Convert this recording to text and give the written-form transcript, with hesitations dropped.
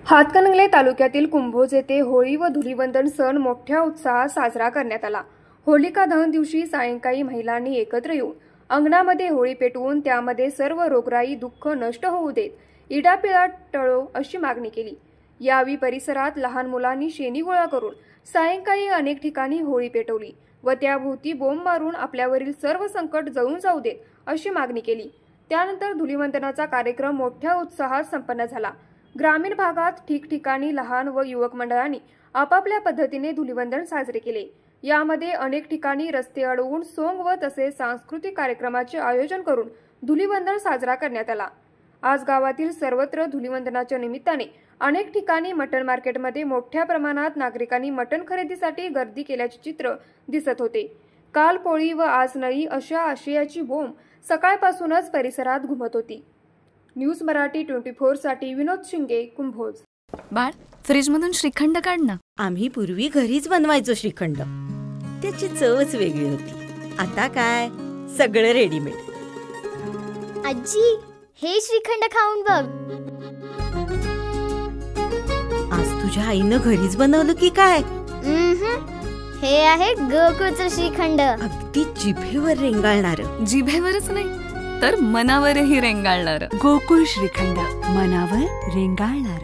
हातकणंगले तालुक्यातील कुंभोज येथे होळी व धुलीवंदन सण मोठ्या उत्साहात साजरा करण्यात आला। होलिका दहन दिवशी सायंकाळी महिलांनी एकत्र येऊन अंगणामध्ये होळी पेटवून त्यामध्ये सर्व रोगराई दुःख नष्ट होऊ देत, इडापिडा टळो अशी मागणी केली। यावेळी परिसरात लहान मुलांनी शेणी गोळा करून सायंकाळी अनेक ठिकाणी होळी पेटवली व त्याभोवती बोंब मारून आपल्यावरील सर्व संकट जळून जाऊ देत अशी मागणी केली। त्यानंतर धुलीवंदनाचा कार्यक्रम मोठ्या उत्साहात संपन्न झाला। ग्रामीण भागात ठिकठिकाणी लहान व युवक मंडळांनी आपापल्या पद्धतीने धुलीवंदन साजरे केले। यामध्ये अनेक ठिकाणी रस्ते अडवून सोंग व तसेच सांस्कृतिक कार्यक्रमाचे आयोजन करून धुलीवंदन साजरा करण्यात आला। आज गावातील सर्वत्र धुलीवंदनाच्या निमित्ताने अनेक ठिकाणी मटण मार्केटमध्ये मोठ्या प्रमाणात नागरिकांनी मटण खरेदीसाठी गर्दी केल्याचे चित्र दिसत होते। काल पोळी व आज नळी अशा आशयाची बोंब सकाळपासूनच परिसरात घुमत होती। न्यूज मराठी 24 साठी विनोद शिंगे, कुंभोज। बाळ, फ्रीज मधून श्रीखंड काढ ना। आम्ही पूर्वी घरीच बनवायचो श्रीखंड, त्याची चवच वेगळी होती। आता काय सगळं रेडीमेड। आजी, हे श्रीखंड खाऊन बघ। आज तुझ्या आईनं घरीच बनवलं की काय? हे आहे गोकुळचं श्रीखंड। अगदी जिभेवर रेंगाळणार। जिभेवरच नाही तर मनावरही रेंगाळणार। गोकुळ श्रीखंड, मनावर रेंगाळणार।